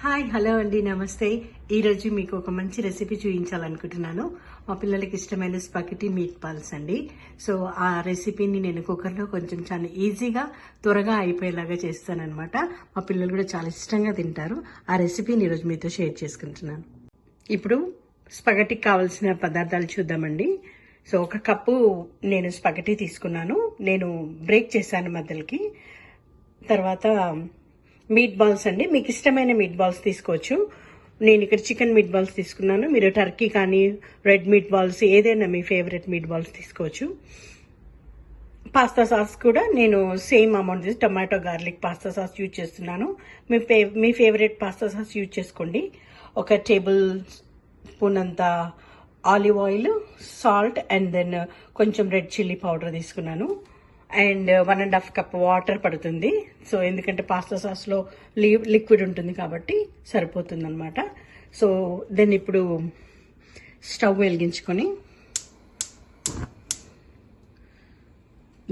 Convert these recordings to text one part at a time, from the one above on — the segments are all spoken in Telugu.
హాయ్ హలో అండి, నమస్తే. ఈరోజు మీకు ఒక మంచి రెసిపీ చూపించాలనుకుంటున్నాను. మా పిల్లలకి ఇష్టమైన స్పగెటీ మీట్ బాల్స్ అండి. సో ఆ రెసిపీని నేను కుక్కర్లో కొంచెం చాలా ఈజీగా త్వరగా అయిపోయేలాగా చేస్తానన్నమాట. మా పిల్లలు కూడా చాలా ఇష్టంగా తింటారు. ఆ రెసిపీని ఈరోజు మీతో షేర్ చేసుకుంటున్నాను. ఇప్పుడు స్పగెటీకి కావాల్సిన పదార్థాలు చూద్దామండి. సో ఒక కప్పు నేను స్పగెటీ తీసుకున్నాను. నేను బ్రేక్ చేశాను మధ్యలోకి. తర్వాత మీట్ బాల్స్ అండి, మీకు ఇష్టమైన మీట్ బాల్స్ తీసుకోవచ్చు. నేను ఇక్కడ చికెన్ మీట్ బాల్స్ తీసుకున్నాను. మీరు టర్కీ కానీ రెడ్ మీట్ బాల్స్ ఏదైనా మీ ఫేవరెట్ మీట్ బాల్స్ తీసుకోవచ్చు. పాస్తా సాస్ కూడా నేను same amount tomato garlic pasta sauce use చేస్తున్నాను. మీ ఫేవరెట్ పాస్తా సాస్ యూజ్ చేసుకోండి. ఒక టేబుల్ స్పూన్ అంత olive oil, salt and then కొంచెం రెడ్ చిల్లీ పౌడర్ తీసుకున్నాను. అండ్ 1.5 కప్ వాటర్ పడుతుంది. సో ఎందుకంటే పాస్తా సాస్లో లిక్విడ్ ఉంటుంది కాబట్టి సరిపోతుంది అనమాట. సో దెన్ ఇప్పుడు స్టవ్ వెలిగించుకొని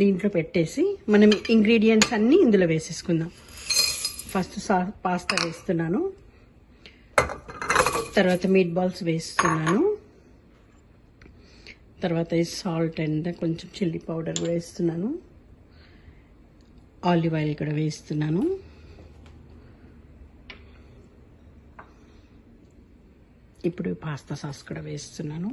దీంట్లో పెట్టేసి మనం ఇంగ్రీడియంట్స్ అన్నీ ఇందులో వేసేసుకుందాం. ఫస్ట్ పాస్తా వేస్తున్నాను, తర్వాత మీట్ బాల్స్ వేస్తున్నాను, తర్వాత సాల్ట్ అండ్ కొంచెం చిల్లీ పౌడర్ కూడా వేస్తున్నాను, ఆలివ్ ఆయిల్ కూడా వేస్తున్నాను, ఇప్పుడు పాస్తా సాస్ కూడా వేస్తున్నాను.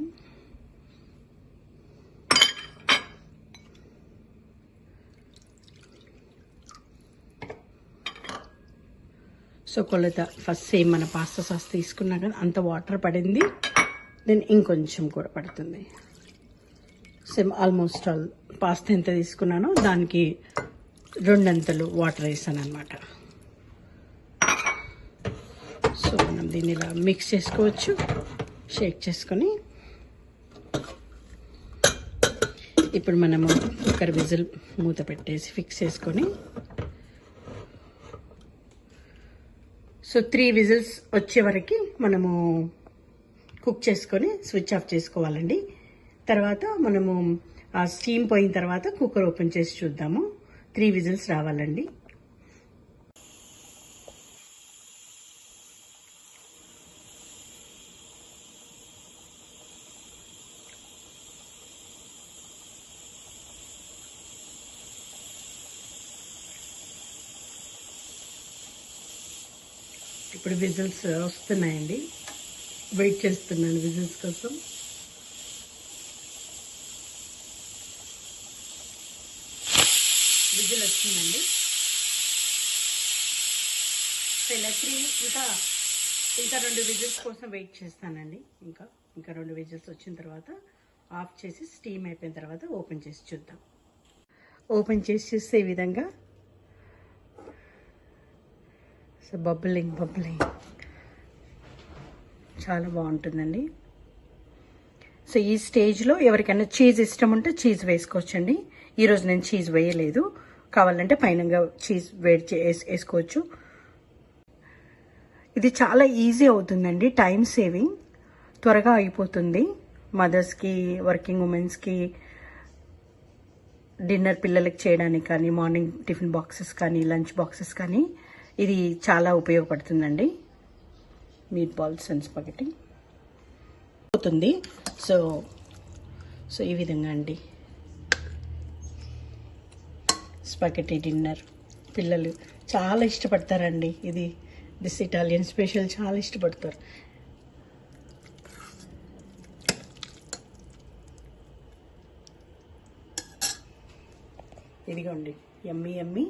సో కొలత ఫస్ట్ సేమ్ మన పాస్తా సాస్ తీసుకున్నా కదా అంత వాటర్ పడింది. దెన్ ఇంకొంచెం కూడా పడుతుంది. సేమ్ ఆల్మోస్ట్ ఆల్ పాస్తా ఎంత తీసుకున్నానో దానికి 2 అంతలు వాటర్ వేసాను అనమాట. సో మనం దీన్ని ఇలా మిక్స్ చేసుకోవచ్చు. షేక్ చేసుకొని ఇప్పుడు మనము కుక్కర్ విజిల్ మూత పెట్టేసి ఫిక్స్ చేసుకొని సో 3 విజిల్స్ వచ్చే వరకు మనము కుక్ చేసుకొని స్విచ్ ఆఫ్ చేసుకోవాలండి. తర్వాత మనము ఆ స్టీమ్ పోయిన తర్వాత కుక్కర్ ఓపెన్ చేసి చూద్దాము. 3 విజిల్స్ రావాలండి. ఇప్పుడు విజిల్స్ వస్తున్నాయండి. వెయిట్ చేస్తున్నాను విజిల్స్ కోసం. విజిల్ వచ్చిందండి. ఇలా 3 ఇంకా 2 విజిల్స్ కోసం వెయిట్ చేస్తానండి. ఇంకా 2 విజిల్స్ వచ్చిన తర్వాత ఆఫ్ చేసి స్టీమ్ అయిపోయిన తర్వాత ఓపెన్ చేసి చూద్దాం. ఓపెన్ చేసి చూస్తే ఈ విధంగా సో బబ్లింగ్ చాలా బాగుంటుందండి. సో ఈ స్టేజ్లో ఎవరికైనా చీజ్ ఇష్టం ఉంటే చీజ్ వేసుకోవచ్చండి. ఈరోజు నేను చీజ్ వేయలేదు. కావాలంటే పైనంగా చీజ్ వేసుకోవచ్చు. ఇది చాలా ఈజీ అవుతుందండి, టైం సేవింగ్, త్వరగా అయిపోతుంది. మదర్స్కి, వర్కింగ్ ఉమెన్స్కి, డిన్నర్ పిల్లలకి చేయడానికి కానీ, మార్నింగ్ టిఫిన్ బాక్సెస్ కానీ, లంచ్ బాక్సెస్ కానీ ఇది చాలా ఉపయోగపడుతుందండి. మీట్ బాల్స్ అండ్ స్పగెటీ అవుతుంది. సో ఈ విధంగా అండి స్పగెటీ డిన్నర్ పిల్లలు చాలా ఇష్టపడతారండి. దిస్ ఇటాలియన్ స్పెషల్ చాలా ఇష్టపడతారు. ఇదిగోండి, యమ్మీ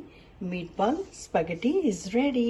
మీట్ బాల్ స్పగెటీ ఈజ్ రెడీ.